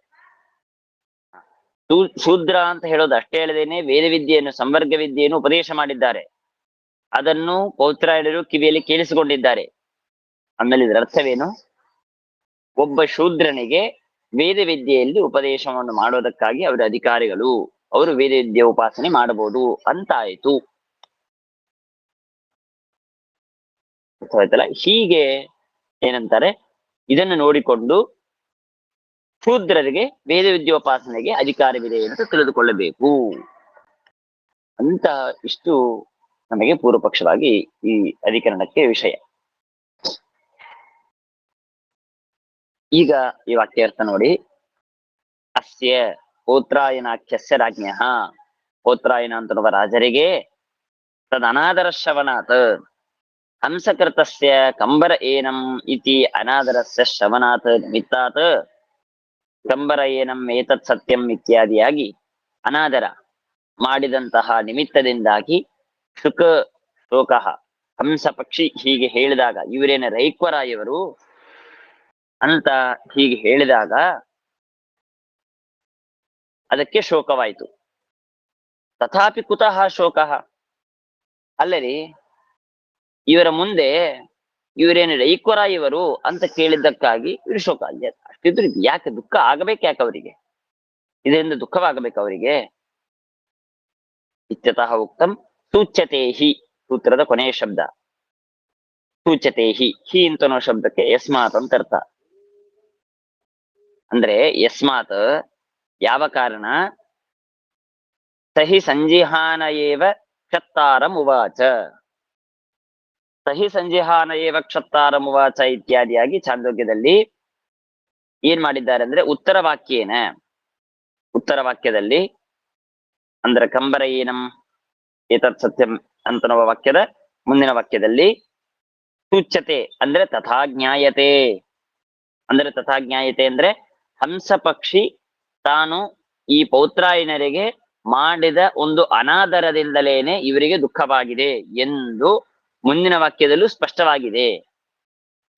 ಶೂದ್ರ ಅಂತ ಹೇಳೋದು ಅಷ್ಟೇ ಹೇಳದೇನೆ ವೇದ ವಿದ್ಯೆಯನ್ನು, ಸಂವರ್ಗ ವಿದ್ಯೆಯನ್ನು ಉಪದೇಶ ಮಾಡಿದ್ದಾರೆ. ಅದನ್ನು ಪೌತ್ರಾಯಣರು ಕಿವಿಯಲ್ಲಿ ಕೇಳಿಸಿಕೊಂಡಿದ್ದಾರೆ. ಆಮೇಲೆ ಇದರ ಅರ್ಥವೇನು? ಒಬ್ಬ ಶೂದ್ರನಿಗೆ ವೇದ ವಿದ್ಯೆಯಲ್ಲಿ ಉಪದೇಶವನ್ನು ಮಾಡೋದಕ್ಕಾಗಿ ಅವರ ಅಧಿಕಾರಿಗಳು, ಅವರು ವೇದ ವಿದ್ಯೆ ಉಪಾಸನೆ ಮಾಡಬಹುದು ಅಂತ ಆಯ್ತು. ಆಯ್ತಲ್ಲ, ಹೀಗೆ ಏನಂತಾರೆ, ಇದನ್ನು ನೋಡಿಕೊಂಡು ಶೂದ್ರರಿಗೆ ವೇದ ವಿದ್ಯೋಪಾಸನೆಗೆ ಅಧಿಕಾರವಿದೆ ಅಂತ ತಿಳಿದುಕೊಳ್ಳಬೇಕು ಅಂತ ಇಷ್ಟು ನಮಗೆ ಪೂರ್ವ ಪಕ್ಷವಾಗಿ ಈ ಅಧಿಕರಣಕ್ಕೆ ವಿಷಯ. ಈಗ ಈ ವಾಕ್ಯಾರ್ಥ ನೋಡಿ. ಅಸ್ಯ ಪೌತ್ರಾಯನಾಖ್ಯಸ್ಯ ರಾಜ್ಞಃ, ಪೌತ್ರಾಯನ ಅಂತನ್ನುವ ರಾಜರಿಗೆ ತದನಾದರ ಶ್ರವಣಾತ್ ಹಂಸಕೃತಸ್ಯ ಕಂಬರ ಏನಂ ಇತಿ ಅನಾದರಸ್ಯ ಶ್ರವಣಾತ್ ನಿಮಿತ್ತಾತ್ ಕಂಬರ ಏನಂ ಏತತ್ ಸತ್ಯಂ ಇತ್ಯಾದಿಯಾಗಿ ಅನಾದರ ಮಾಡಿದಂತಹ ನಿಮಿತ್ತದಿಂದಾಗಿ ಶೋಕಃ ಹಂಸ ಪಕ್ಷಿ ಹೀಗೆ ಹೇಳಿದಾಗ, ಇವರೇನ ರೈಕ್ವರಾಯವರು ಅಂತ ಹೀಗೆ ಹೇಳಿದಾಗ ಅದಕ್ಕೆ ಶೋಕವಾಯಿತು. ತಥಾಪಿ ಕುತಃ ಶೋಕಃ, ಅಲ್ಲರಿ ಇವರ ಮುಂದೆ ಇವರೇನು ರೈಕ್ವರಾಯವರು ಅಂತ ಕೇಳಿದ್ದಕ್ಕಾಗಿ ಇವರು ಶೋಕ. ಅಷ್ಟಿದ್ರು ಯಾಕೆ ದುಃಖ ಆಗಬೇಕು? ಯಾಕೆ ಅವರಿಗೆ ಇದರಿಂದ ದುಃಖವಾಗಬೇಕು ಅವರಿಗೆ? ಇತ್ಯತಃ ಉಕ್ತಂ ಸೂಚ್ಯತೆ ಹಿ, ಸೂತ್ರದ ಕೊನೆಯ ಶಬ್ದ ಸೂಚ್ಯತೆ ಹಿ. ಹಿ ಅಂತನೋ ಶಬ್ದಕ್ಕೆ ಯಸ್ಮಾತ್ ಅಂತ ಅರ್ಥ. ಅಂದ್ರೆ ಯಸ್ಮಾತ್ ಯಾವ ಕಾರಣ, ಸಹಿ ಸಂಜಿಹಾನ ಏವ ಕ್ಷತ್ತಾರಂ ಉವಾಚ, ಸಹಿ ಸಂಜಿಹಾನ ಏವ ಕ್ಷತ್ತಾರಂ ಉವಾಚ ಇತ್ಯಾದಿಯಾಗಿ ಛಾಂದೋಗ್ಯದಲ್ಲಿ ಏನ್ ಮಾಡಿದ್ದಾರೆ ಅಂದ್ರೆ ಉತ್ತರ ವಾಕ್ಯದಲ್ಲಿ ಅಂದ್ರೆ ಕಂಬರ ಏನಂ ಏತತ್ ಸತ್ಯಂ ಅಂತನ್ನುವ ವಾಕ್ಯದ ಮುಂದಿನ ವಾಕ್ಯದಲ್ಲಿ ಸೂಚ್ಯತೆ ಅಂದ್ರೆ ತಥಾ ಜ್ಞಾಯತೆ, ಅಂದ್ರೆ ಹಂಸ ಪಕ್ಷಿ ತಾನು ಈ ಪೌತ್ರಾಯನರಿಗೆ ಮಾಡಿದ ಒಂದು ಅನಾದರದಿಂದಲೇನೆ ಇವರಿಗೆ ದುಃಖವಾಗಿದೆ ಎಂದು ಮುಂದಿನ ವಾಕ್ಯದಲ್ಲೂ ಸ್ಪಷ್ಟವಾಗಿದೆ.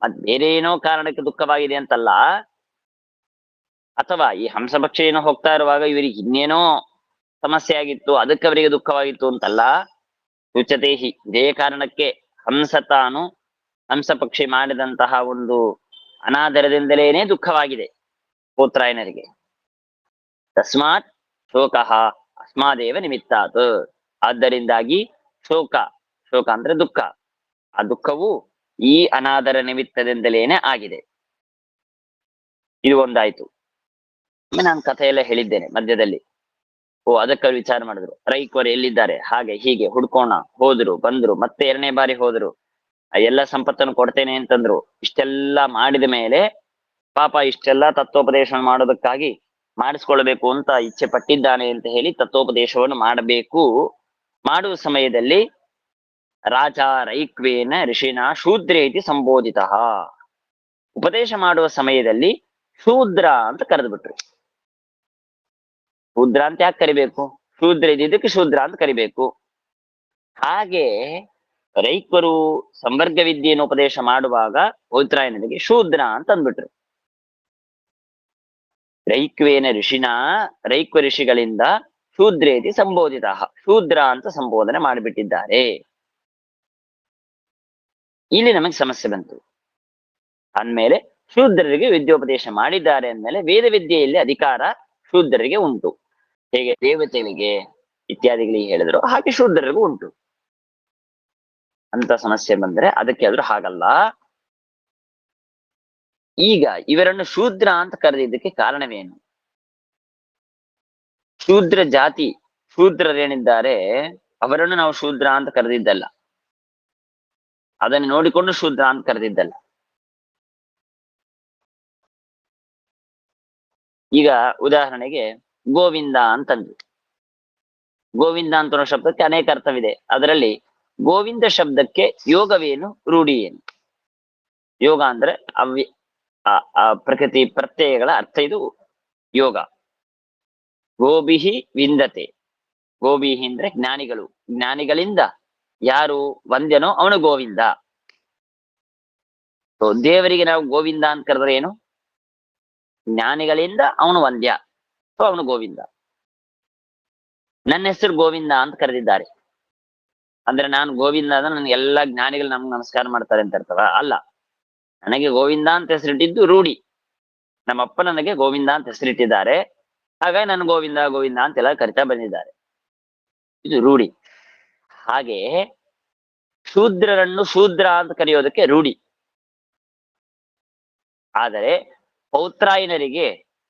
ಅದ್ ಬೇರೆ ಏನೋ ಕಾರಣಕ್ಕೆ ದುಃಖವಾಗಿದೆ ಅಂತಲ್ಲ, ಅಥವಾ ಈ ಹಂಸ ಪಕ್ಷಿ ಏನೋ ಹೋಗ್ತಾ ಇರುವಾಗ ಇವರಿಗೆ ಇನ್ನೇನೋ ಸಮಸ್ಯೆ ಆಗಿತ್ತು ಅದಕ್ಕೆ ಅವರಿಗೆ ದುಃಖವಾಗಿತ್ತು ಅಂತಲ್ಲ. ಸೂಚ್ಯತೇಹಿ, ಇದೇ ಕಾರಣಕ್ಕೆ ಹಂಸ ಪಕ್ಷಿ ಮಾಡಿದಂತಹ ಒಂದು ಅನಾದರದಿಂದಲೇನೆ ದುಃಖವಾಗಿದೆ ಪೌತ್ರಾಯನರಿಗೆ. ತಸ್ಮಾತ್ ಶೋಕಃ ಅಸ್ಮಾದೇವ ನಿಮಿತ್ತಾತ್, ಆದ್ದರಿಂದಾಗಿ ಶೋಕ ಅಂದ್ರೆ ದುಃಖ, ಆ ದುಃಖವು ಈ ಅನಾದರ ನಿಮಿತ್ತದಿಂದಲೇನೆ ಆಗಿದೆ. ಇದು ಒಂದಾಯ್ತು. ನಾನು ಕಥೆಯೆಲ್ಲ ಹೇಳಿದ್ದೇನೆ ಮಧ್ಯದಲ್ಲಿ. ಅದಕ್ಕೆ ವಿಚಾರ ಮಾಡಿದ್ರು, ರೈಕ್ವರು ಎಲ್ಲಿದ್ದಾರೆ ಹಾಗೆ ಹೀಗೆ ಹುಡ್ಕೋಣ, ಹೋದ್ರು ಬಂದ್ರು, ಮತ್ತೆ 2ನೇ ಬಾರಿ ಹೋದ್ರು, ಎಲ್ಲ ಸಂಪತ್ತನ್ನು ಕೊಡ್ತೇನೆ ಅಂತಂದ್ರು. ಇಷ್ಟೆಲ್ಲ ಮಾಡಿದ ಮೇಲೆ ಪಾಪ ಇಷ್ಟೆಲ್ಲ ತತ್ವೋಪದೇಶ ಮಾಡೋದಕ್ಕಾಗಿ ಮಾಡಿಸ್ಕೊಳ್ಬೇಕು ಅಂತ ಇಚ್ಛೆ ಪಟ್ಟಿದ್ದಾನೆ ಅಂತ ಹೇಳಿ ತತ್ವೋಪದೇಶವನ್ನು ಮಾಡುವ ಸಮಯದಲ್ಲಿ ರಾಜ ರೈಕ್ವೇನ ಋಷಿನ ಶೂದ್ರ ಇತಿ ಸಂಬೋಧಿತ, ಉಪದೇಶ ಮಾಡುವ ಸಮಯದಲ್ಲಿ ಶೂದ್ರ ಅಂತ ಕರೆದು ಬಿಟ್ರು. ಶೂದ್ರ ಅಂತ ಯಾಕೆ ಕರಿಬೇಕು? ಶೂದ್ರ ಇದ್ದಿದ್ದಕ್ಕೆ ಶೂದ್ರ ಅಂತ ಕರಿಬೇಕು. ಹಾಗೆ ರೈಕ್ವರು ಸಂವರ್ಗ ವಿದ್ಯೆಯನ್ನು ಉಪದೇಶ ಮಾಡುವಾಗ ಪೌತ್ರಾಯನರಿಗೆ ಶೂದ್ರ ಅಂತ ಅಂದ್ಬಿಟ್ರು. ರೈಕ್ವೇನ ಋಷಿನ, ರೈಕ್ವ ಋಷಿಗಳಿಂದ ಶೂದ್ರೇತಿ ಸಂಬೋಧಿತ, ಶೂದ್ರ ಅಂತ ಸಂಬೋಧನೆ ಮಾಡಿಬಿಟ್ಟಿದ್ದಾರೆ. ಇಲ್ಲಿ ನಮಗೆ ಸಮಸ್ಯೆ ಬಂತು. ಅಂದ್ಮೇಲೆ ಶೂದ್ರರಿಗೆ ವಿದ್ಯೋಪದೇಶ ಮಾಡಿದ್ದಾರೆ ಅಂದ್ಮೇಲೆ ವೇದ ವಿದ್ಯೆಯಲ್ಲಿ ಅಧಿಕಾರ ಶೂದ್ರರಿಗೆ ಉಂಟು. ಹೇಗೆ ದೇವತೆಗಳಿಗೆ ಇತ್ಯಾದಿಗಳಿಗೆ ಹೇಳಿದ್ರು ಹಾಗೆ ಶೂದ್ರರಿಗೂ ಉಂಟು ಅಂತ ಸಮಸ್ಯೆ ಬಂದ್ರೆ ಅದಕ್ಕೆ ಆದ್ರೂ ಹಾಗಲ್ಲ. ಈಗ ಇವರನ್ನು ಶೂದ್ರ ಅಂತ ಕರೆದಿದ್ದಕ್ಕೆ ಕಾರಣವೇನು? ಶೂದ್ರ ಜಾತಿ, ಶೂದ್ರರೇನಿದ್ದಾರೆ ಅವರನ್ನು ನಾವು ಶೂದ್ರ ಅಂತ ಕರೆದಿದ್ದಲ್ಲ, ಅದನ್ನು ನೋಡಿಕೊಂಡು ಶೂದ್ರ ಅಂತ ಕರೆದಿದ್ದಲ್ಲ. ಈಗ ಉದಾಹರಣೆಗೆ ಗೋವಿಂದ ಅಂತಂದ್ರು. ಗೋವಿಂದ ಅಂತ ಶಬ್ದಕ್ಕೆ ಅನೇಕ ಅರ್ಥವಿದೆ. ಅದರಲ್ಲಿ ಗೋವಿಂದ ಶಬ್ದಕ್ಕೆ ಯೋಗವೇನು, ರೂಢಿ ಏನು? ಯೋಗ ಅಂದ್ರೆ ಪ್ರಕೃತಿ ಪ್ರತ್ಯಯಗಳ ಅರ್ಥ ಇದು ಯೋಗ. ಗೋಭಿಹಿ ವಿಂದತೆ, ಗೋಭಿಹಿ ಅಂದ್ರೆ ಜ್ಞಾನಿಗಳು, ಜ್ಞಾನಿಗಳಿಂದ ಯಾರು ವಂದ್ಯನೋ ಅವನು ಗೋವಿಂದ. ದೇವರಿಗೆ ನಾವು ಗೋವಿಂದ ಅಂತ ಕರೆದ್ರೆ ಏನು? ಜ್ಞಾನಿಗಳಿಂದ ಅವನು ವಂದ್ಯ, ಅವನು ಗೋವಿಂದ. ನನ್ನ ಹೆಸರು ಗೋವಿಂದ ಅಂತ ಕರೆದಿದ್ದಾರೆ ಅಂದ್ರೆ ನಾನು ಗೋವಿಂದ ಅಂದ್ರೆ ನನ್ಗೆ ಎಲ್ಲಾ ಜ್ಞಾನಿಗಳು ನಮ್ಗೆ ನಮಸ್ಕಾರ ಮಾಡ್ತಾರೆ ಅಂತ ಇರ್ತವ? ಅಲ್ಲ, ನನಗೆ ಗೋವಿಂದ ಅಂತ ಹೆಸರಿಟ್ಟಿದ್ದು ರೂಢಿ. ನಮ್ಮಪ್ಪ ನನಗೆ ಗೋವಿಂದ ಅಂತ ಹೆಸರಿಟ್ಟಿದ್ದಾರೆ, ಹಾಗಾಗಿ ನಾನು ಗೋವಿಂದ ಗೋವಿಂದ ಅಂತೆಲ್ಲ ಕರಿತಾ ಬಂದಿದ್ದಾರೆ. ಇದು ರೂಢಿ. ಹಾಗೆ ಶೂದ್ರರನ್ನು ಶೂದ್ರ ಅಂತ ಕರೆಯೋದಕ್ಕೆ ರೂಢಿ. ಆದರೆ ಪೌತ್ರಾಯನರಿಗೆ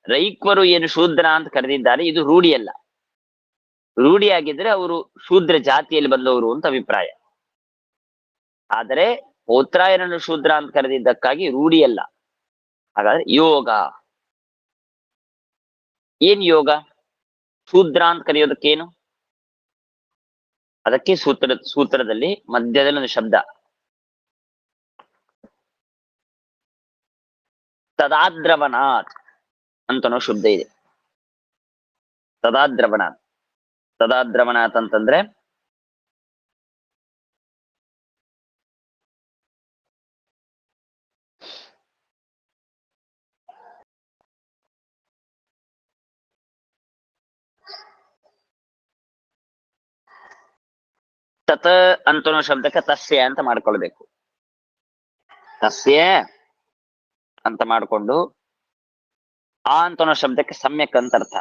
ರೈಕ್ವರು ಏನು ಶೂದ್ರ ಅಂತ ಕರೆದಿದ್ದಾರೆ, ಇದು ರೂಢಿಯಲ್ಲ. ರೂಢಿಯಾಗಿದ್ರೆ ಅವರು ಶೂದ್ರ ಜಾತಿಯಲ್ಲಿ ಬಂದವರು ಅಂತ ಅಭಿಪ್ರಾಯ. ಆದರೆ ಪೌತ್ರಾಯನನ್ನು ಶೂದ್ರ ಅಂತ ಕರೆದಿದ್ದಕ್ಕಾಗಿ ರೂಢಿಯಲ್ಲ. ಹಾಗಾದ್ರೆ ಯೋಗ ಏನ್ ಯೋಗ? ಶೂದ್ರ ಅಂತ ಕರೆಯೋದಕ್ಕೇನು? ಅದಕ್ಕೆ ಸೂತ್ರದಲ್ಲಿ ಮಧ್ಯದಲ್ಲಿ ಒಂದು ಶಬ್ದ ತದಾದ್ರವನಾಥ್ ಅಂತನೋ ಶಬ್ದ ಇದೆ. ತದಾದ್ರವನಾಥ್ ಅಂತಂದ್ರೆ ತತ್ ಅಂತನೋ ಶಬ್ದಕ್ಕೆ ತಸ್ಯ ಅಂತ ಮಾಡ್ಕೊಳ್ಬೇಕು. ತಸ್ಯ ಅಂತ ಮಾಡ್ಕೊಂಡು ಆ ಅಂತನೋ ಶಬ್ದಕ್ಕೆ ಸಮ್ಯಕ್ ಅಂತ ಅರ್ಥ.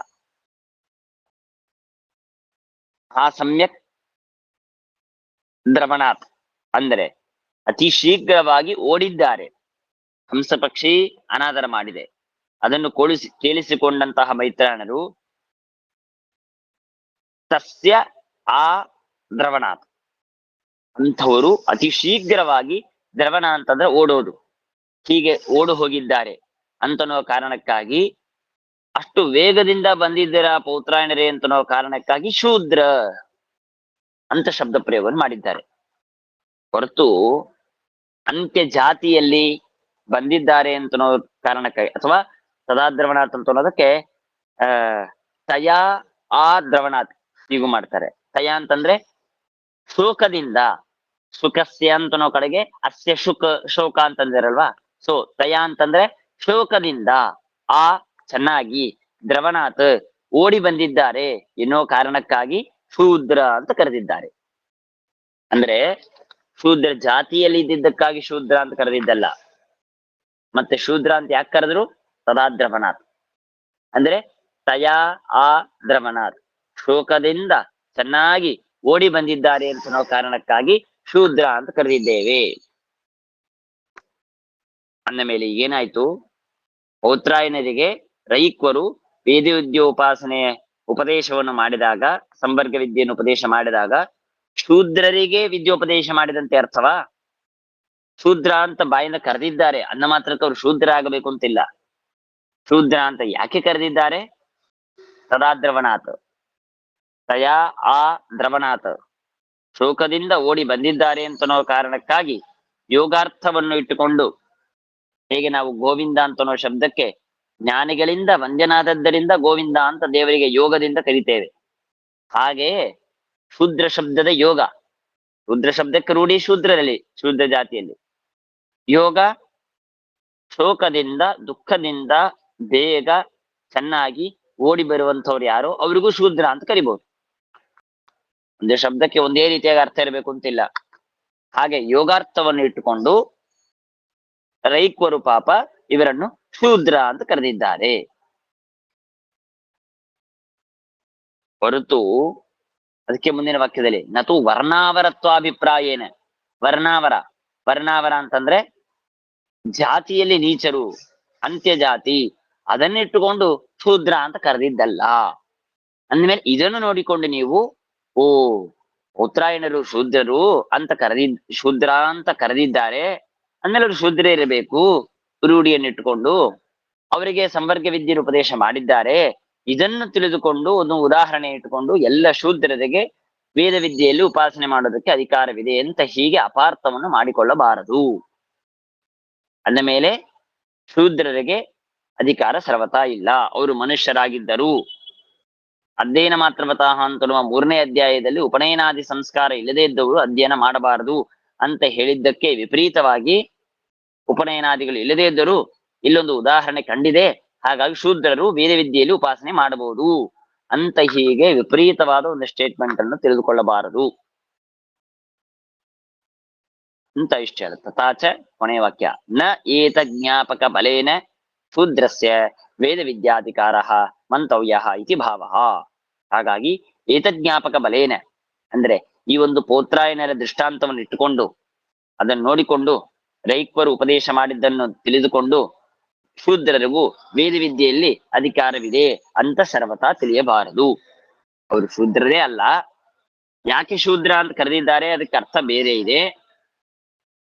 ಆ ಸಮ್ಯಕ್ ದ್ರವಣಾತ್ ಅಂದ್ರೆ ಅತಿ ಶೀಘ್ರವಾಗಿ ಓಡಿದ್ದಾರೆ. ಹಂಸ ಪಕ್ಷಿ ಅನಾದರ ಮಾಡಿದೆ, ಅದನ್ನು ಕೇಳಿಸಿಕೊಂಡಂತಹ ಮೈತ್ರಾಯಣರು ತಸ್ಯ ಆ ದ್ರವಣಾತ್ ಅಂಥವರು ಅತಿ ಶೀಘ್ರವಾಗಿ, ದ್ರವಣ ಅಂತಂದ್ರೆ ಓಡೋದು, ಹೀಗೆ ಓಡು ಹೋಗಿದ್ದಾರೆ ಅಂತನೋ ಕಾರಣಕ್ಕಾಗಿ, ಅಷ್ಟು ವೇಗದಿಂದ ಬಂದಿದ್ದೀರಾ ಪೌತ್ರಾಯಣರೇ ಅಂತನೋ ಕಾರಣಕ್ಕಾಗಿ ಶೂದ್ರ ಅಂತ ಶಬ್ದ ಪ್ರಯೋಗವನ್ನು ಮಾಡಿದ್ದಾರೆ. ಹೊರತು ಅಂತ್ಯ ಜಾತಿಯಲ್ಲಿ ಬಂದಿದ್ದಾರೆ ಅಂತನೋ ಕಾರಣಕ್ಕಾಗಿ, ಅಥವಾ ತದಾದ್ರವಣಾತ್ ಅಂತ ಅನ್ನೋದಕ್ಕೆ ತಯಾ ಆ ದ್ರವಣಾತ್ ಹೀಗೂ ಮಾಡ್ತಾರೆ. ತಯ ಅಂತಂದ್ರೆ ಶೋಕದಿಂದ, ಸುಖಸ್ಯ ಅಂತನೋ ಕಡೆಗೆ ಅಸ್ಯ ಶೋಕ ಅಂತಂದಿರಲ್ವಾ. ಸೊ ತಯ ಅಂತಂದ್ರೆ ಶೋಕದಿಂದ, ಆ ಚೆನ್ನಾಗಿ, ದ್ರವಣಾತ್ ಓಡಿ ಬಂದಿದ್ದಾರೆ ಎನ್ನೋ ಕಾರಣಕ್ಕಾಗಿ ಶೂದ್ರ ಅಂತ ಕರೆದಿದ್ದಾರೆ. ಅಂದ್ರೆ ಶೂದ್ರ ಜಾತಿಯಲ್ಲಿ ಇದ್ದಿದ್ದಕ್ಕಾಗಿ ಶೂದ್ರ ಅಂತ ಕರೆದಿದ್ದಲ್ಲ. ಮತ್ತೆ ಶೂದ್ರ ಅಂತ ಯಾಕೆ ಕರೆದ್ರು? ತದಾದ್ರವಣಾತ್ ಅಂದ್ರೆ ತಯಾ ಆ ದ್ರವಣಾತ್, ಶೋಕದಿಂದ ಚೆನ್ನಾಗಿ ಓಡಿ ಬಂದಿದ್ದಾರೆ ಅಂತ ನಾವು ಕಾರಣಕ್ಕಾಗಿ ಶೂದ್ರ ಅಂತ ಕರೆದಿದ್ದೇವೆ. ಅಂದ ಮೇಲೆ ಏನಾಯ್ತು? ಪೌತ್ರಾಯನರಿಗೆ ರೈಕ್ವರು ವೇದವಿದ್ಯೋಪಾಸನೆ ಉಪದೇಶವನ್ನು ಮಾಡಿದಾಗ, ಸಂವರ್ಗ ವಿದ್ಯೆಯನ್ನು ಉಪದೇಶ ಮಾಡಿದಾಗ ಶೂದ್ರರಿಗೆ ವಿದ್ಯೋಪದೇಶ ಮಾಡಿದಂತೆ ಅರ್ಥವಾ? ಶೂದ್ರ ಅಂತ ಬಾಯಿಂದ ಕರೆದಿದ್ದಾರೆ ಅನ್ನ ಮಾತ್ರಕ್ಕೆ ಅವರು ಶೂದ್ರ ಆಗಬೇಕು ಅಂತಿಲ್ಲ. ಶೂದ್ರ ಅಂತ ಯಾಕೆ ಕರೆದಿದ್ದಾರೆ? ತದಾದ್ರವಣಾತ್ ತಯಾ ಆ ದ್ರವಣಾತ್, ಶೋಕದಿಂದ ಓಡಿ ಬಂದಿದ್ದಾರೆ ಅಂತನೋ ಕಾರಣಕ್ಕಾಗಿ ಯೋಗಾರ್ಥವನ್ನು ಇಟ್ಟುಕೊಂಡು, ಹೇಗೆ ನಾವು ಗೋವಿಂದ ಅಂತನೋ ಶಬ್ದಕ್ಕೆ ಜ್ಞಾನಿಗಳಿಂದ ವಂದ್ಯನಾದದ್ದರಿಂದ ಗೋವಿಂದ ಅಂತ ದೇವರಿಗೆ ಯೋಗದಿಂದ ಕರಿತೇವೆ, ಹಾಗೆ ಶೂದ್ರ ಶಬ್ದದ ಯೋಗ, ಶೂದ್ರ ಶಬ್ದಕ್ಕೆ ರೂಢಿ ಶೂದ್ರರಲ್ಲಿ, ಶೂದ್ರ ಜಾತಿಯಲ್ಲಿ. ಯೋಗ ಶೋಕದಿಂದ, ದುಃಖದಿಂದ ಬೇಗ ಚೆನ್ನಾಗಿ ಓಡಿ ಬರುವಂತವ್ರು ಯಾರೋ ಅವ್ರಿಗೂ ಶೂದ್ರ ಅಂತ ಕರಿಬಹುದು. ಒಂದೇ ಶಬ್ದಕ್ಕೆ ಒಂದೇ ರೀತಿಯಾಗಿ ಅರ್ಥ ಇರಬೇಕು ಅಂತಿಲ್ಲ. ಹಾಗೆ ಯೋಗಾರ್ಥವನ್ನು ಇಟ್ಟುಕೊಂಡು ರೈಕ್ವರು ಪಾಪ ಇವರನ್ನು ಶೂದ್ರ ಅಂತ ಕರೆದಿದ್ದಾರೆ. ಹೊರತು ಅದಕ್ಕೆ ಮುಂದಿನ ವಾಕ್ಯದಲ್ಲಿ ನತು ವರ್ಣಾವರತ್ವಾಭಿಪ್ರಾಯೇನ, ವರ್ಣಾವರ ಅಂತಂದ್ರೆ ಜಾತಿಯಲ್ಲಿ ನೀಚರು, ಅಂತ್ಯ ಜಾತಿ, ಅದನ್ನಿಟ್ಟುಕೊಂಡು ಶೂದ್ರ ಅಂತ ಕರೆದಿದ್ದಲ್ಲ. ಅಂದ್ಮೇಲೆ ಇದನ್ನು ನೋಡಿಕೊಂಡು ನೀವು ಉತ್ತರಾಯಣರು ಶೂದ್ರರು ಅಂತ ಶೂದ್ರ ಅಂತ ಕರೆದಿದ್ದಾರೆ ಅಂದ್ಮೇಲೆ ಅವರು ಶೂದ್ರ ಇರಬೇಕು, ರೂಢಿಯನ್ನಿಟ್ಟುಕೊಂಡು ಅವರಿಗೆ ಸಂವರ್ಗ ವಿದ್ಯೆಯನ್ನು ಉಪದೇಶ ಮಾಡಿದ್ದಾರೆ. ಇದನ್ನು ತಿಳಿದುಕೊಂಡು ಒಂದು ಉದಾಹರಣೆ ಇಟ್ಟುಕೊಂಡು ಎಲ್ಲ ಶೂದ್ರರಿಗೆ ವೇದ ವಿದ್ಯೆಯಲ್ಲಿ ಉಪಾಸನೆ ಮಾಡೋದಕ್ಕೆ ಅಧಿಕಾರವಿದೆ ಅಂತ ಹೀಗೆ ಅಪಾರ್ಥವನ್ನು ಮಾಡಿಕೊಳ್ಳಬಾರದು. ಅಂದ ಮೇಲೆ ಶೂದ್ರರಿಗೆ ಅಧಿಕಾರ ಸರ್ವತಾ ಇಲ್ಲ, ಅವರು ಮನುಷ್ಯರಾಗಿದ್ದರು. ಅಧ್ಯಯನ ಮಾತ್ರವತಃ ಅಂತನ್ನುವ 3ನೇ ಅಧ್ಯಾಯದಲ್ಲಿ ಉಪನಯನಾದಿ ಸಂಸ್ಕಾರ ಇಲ್ಲದೇ ಇದ್ದವರು ಅಧ್ಯಯನ ಮಾಡಬಾರದು ಅಂತ ಹೇಳಿದ್ದಕ್ಕೆ ವಿಪರೀತವಾಗಿ ಉಪನಯನಾದಿಗಳು ಇಲ್ಲದೇ ಇದ್ದರು ಇಲ್ಲೊಂದು ಉದಾಹರಣೆ ಕಂಡಿದೆ, ಹಾಗಾಗಿ ಶೂದ್ರರು ವೇದ ವಿದ್ಯೆಯಲ್ಲಿ ಉಪಾಸನೆ ಮಾಡಬಹುದು ಅಂತ ಹೀಗೆ ವಿಪರೀತವಾದ ಒಂದು ಸ್ಟೇಟ್ಮೆಂಟ್ ಅನ್ನು ತಿಳಿದುಕೊಳ್ಳಬಾರದು ಅಂತ ಇಷ್ಟ ಹೇಳುತ್ತೆ. ತಥಾಚ ಕೊನೆಯ ವಾಕ್ಯ ನ ಏತ ಜ್ಞಾಪಕ ಬಲೇನ ಶೂದ್ರಸ್ಯ ವೇದ ವಿದ್ಯಾಧಿಕಾರ ಮಂತವ್ಯ ಇತಿ ಭಾವ. ಹಾಗಾಗಿ ಏತಜ್ಞಾಪಕ ಬಲೇನ ಅಂದ್ರೆ ಈ ಒಂದು ಪೌತ್ರಾಯನರ ದೃಷ್ಟಾಂತವನ್ನು ಇಟ್ಟುಕೊಂಡು ಅದನ್ನು ನೋಡಿಕೊಂಡು ರೈಕ್ವರು ಉಪದೇಶ ಮಾಡಿದ್ದನ್ನು ತಿಳಿದುಕೊಂಡು ಶೂದ್ರರಿಗೂ ವೇದ ವಿದ್ಯೆಯಲ್ಲಿ ಅಧಿಕಾರವಿದೆ ಅಂತ ಸರ್ವತಾ ತಿಳಿಯಬಾರದು. ಅವರು ಶೂದ್ರರೇ ಅಲ್ಲ, ಯಾಕೆ ಶೂದ್ರ ಅಂತ ಕರೆದಿದ್ದಾರೆ ಅದಕ್ಕೆ ಅರ್ಥ ಬೇರೆ ಇದೆ.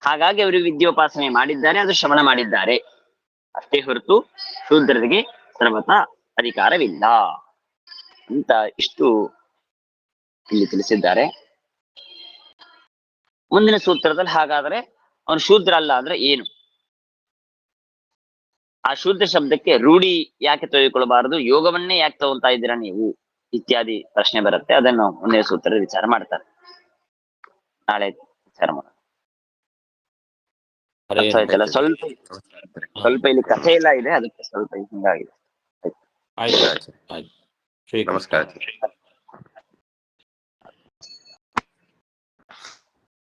ಹಾಗಾಗಿ ಅವರು ವಿದ್ಯೋಪಾಸನೆ ಮಾಡಿದ್ದಾರೆ, ಅದು ಶ್ರವಣ ಮಾಡಿದ್ದಾರೆ ಅಷ್ಟೇ ಹೊರತು ಶೂದ್ರರಿಗೆ ಸರ್ವತಾ ಅಧಿಕಾರವಿಲ್ಲ ಅಂತ ಇಷ್ಟು ಇಲ್ಲಿ ತಿಳಿಸಿದ್ದಾರೆ. ಮುಂದಿನ ಸೂತ್ರದಲ್ಲಿ ಹಾಗಾದ್ರೆ ಅವನು ಶೂದ್ರ ಅಲ್ಲ ಅಂದ್ರೆ ಏನು? ಆ ಶೂದ್ರ ಶಬ್ದಕ್ಕೆ ರೂಢಿ ಯಾಕೆ ತೆಗೆದುಕೊಳ್ಳಬಾರದು, ಯೋಗವನ್ನೇ ಯಾಕೆ ತಗೊಂತಾ ಇದ್ದೀರಾ ನೀವು ಇತ್ಯಾದಿ ಪ್ರಶ್ನೆ ಬರುತ್ತೆ. ಅದನ್ನು ಮುಂದಿನ ಸೂತ್ರ ವಿಚಾರ ಮಾಡ್ತಾರೆ. ನಾಳೆ ವಿಚಾರ ಮಾಡೋಣ. ಅರ್ಥ ಆಯ್ತಲ್ಲ? ಸ್ವಲ್ಪ ಇಲ್ಲಿ ಕಥೆ ಎಲ್ಲ ಇದೆ, ಅದಕ್ಕೆ ಸ್ವಲ್ಪ ಹಿಂಗಾಗಿದೆ. ಆಯ್ತು ಆಯ್ತು. ನಮಸ್ಕಾರ.